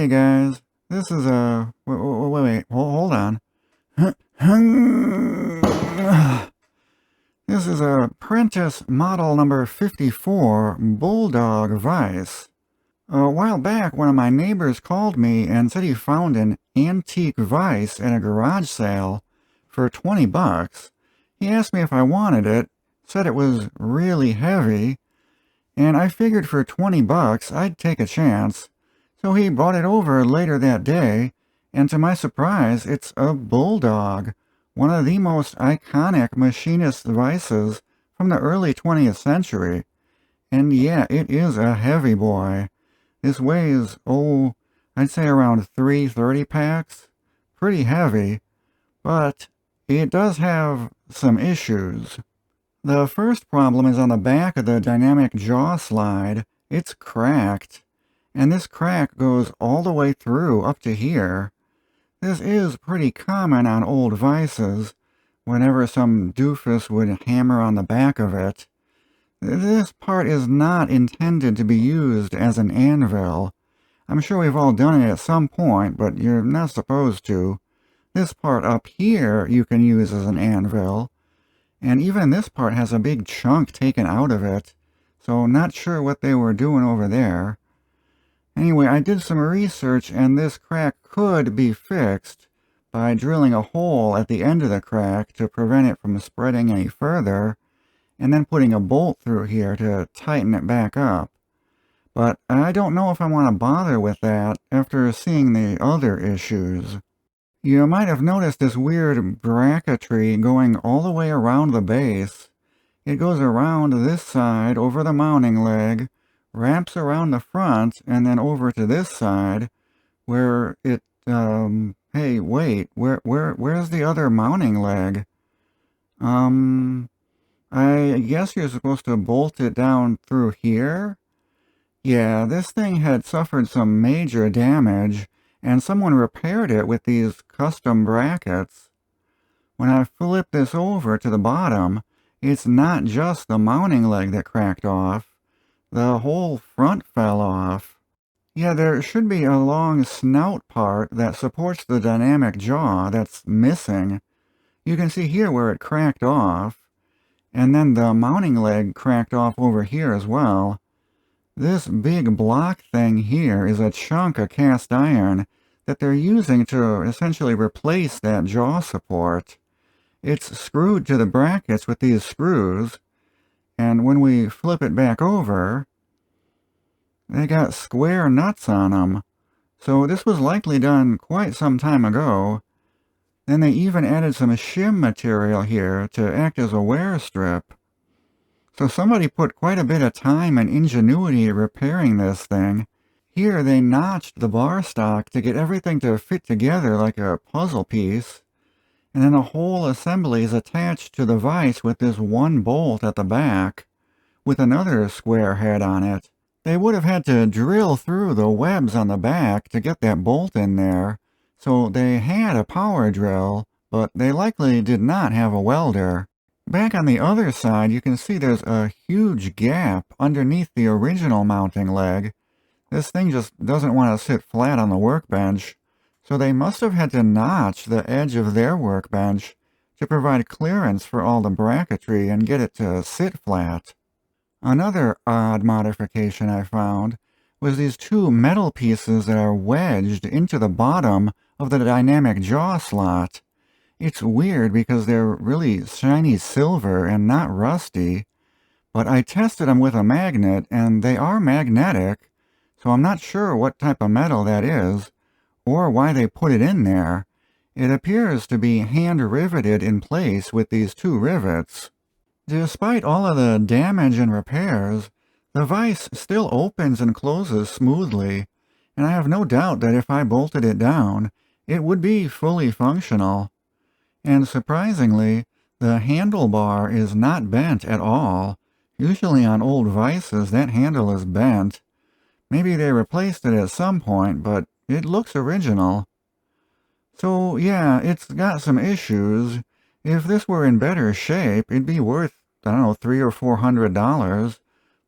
Hey guys, this is a wait, hold on. This is a Prentiss model number 54 Bulldog Vise. A while back, one of my neighbors called me and said he found an antique vise at a garage sale for 20 bucks. He asked me if I wanted it, said it was really heavy, and I figured for 20 bucks I'd take a chance. So he brought it over later that day, and to my surprise, it's a Bulldog, one of the most iconic machinist vices from the early 20th century. And yeah, it is a heavy boy. This weighs, I'd say around 330 packs. Pretty heavy, but it does have some issues. The first problem is on the back of the dynamic jaw slide. It's cracked, and this crack goes all the way through up to here. This is pretty common on old vices, whenever some doofus would hammer on the back of it. This part is not intended to be used as an anvil. I'm sure we've all done it at some point, but you're not supposed to. This part up here you can use as an anvil, and even this part has a big chunk taken out of it, so not sure what they were doing over there. Anyway, I did some research, and this crack could be fixed by drilling a hole at the end of the crack to prevent it from spreading any further, and then putting a bolt through here to tighten it back up. But I don't know if I want to bother with that after seeing the other issues. You might have noticed this weird bracketry going all the way around the base. It goes around this side over the mounting leg, wraps around the front, and then over to this side, where it, hey, wait, where's the other mounting leg? I guess you're supposed to bolt it down through here? Yeah, this thing had suffered some major damage, and someone repaired it with these custom brackets. When I flip this over to the bottom, it's not just the mounting leg that cracked off. The whole front fell off. Yeah, there should be a long snout part that supports the dynamic jaw that's missing. You can see here where it cracked off, and then the mounting leg cracked off over here as well. This big block thing here is a chunk of cast iron that they're using to essentially replace that jaw support. It's screwed to the brackets with these screws, and when we flip it back over, they got square nuts on them. So this was likely done quite some time ago. Then they even added some shim material here to act as a wear strip. So somebody put quite a bit of time and ingenuity repairing this thing. Here they notched the bar stock to get everything to fit together like a puzzle piece. And then the whole assembly is attached to the vise with this one bolt at the back, with another square head on it. They would have had to drill through the webs on the back to get that bolt in there, so they had a power drill, but they likely did not have a welder. Back on the other side, you can see there's a huge gap underneath the original mounting leg. This thing just doesn't want to sit flat on the workbench, so they must have had to notch the edge of their workbench to provide clearance for all the bracketry and get it to sit flat. Another odd modification I found was these two metal pieces that are wedged into the bottom of the dynamic jaw slot. It's weird because they're really shiny silver and not rusty, but I tested them with a magnet and they are magnetic, so I'm not sure what type of metal that is or why they put it in there. It appears to be hand riveted in place with these two rivets. Despite all of the damage and repairs, the vise still opens and closes smoothly, and I have no doubt that if I bolted it down, it would be fully functional. And surprisingly, the handlebar is not bent at all. Usually on old vices, that handle is bent. Maybe they replaced it at some point, but it looks original. So yeah, it's got some issues. If this were in better shape, it'd be worth, I don't know, $300 or $400.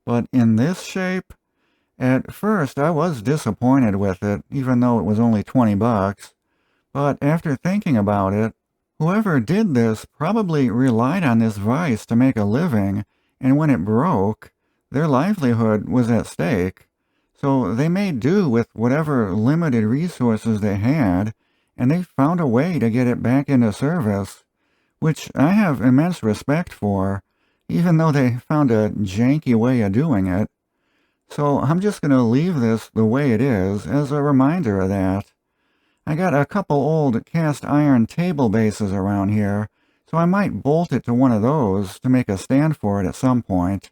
But in this shape, At first, I was disappointed with it, even though it was only 20 bucks. But after thinking about it, whoever did this probably relied on this vise to make a living, and when it broke, their livelihood was at stake. So they made do with whatever limited resources they had, and they found a way to get it back into service, which I have immense respect for, even though they found a janky way of doing it. So I'm just going to leave this the way it is as a reminder of that. I got a couple old cast iron table bases around here, so I might bolt it to one of those to make a stand for it at some point.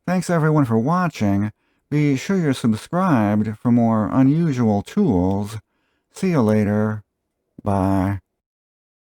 Thanks everyone for watching. Be sure you're subscribed for more unusual tools. See you later. Bye.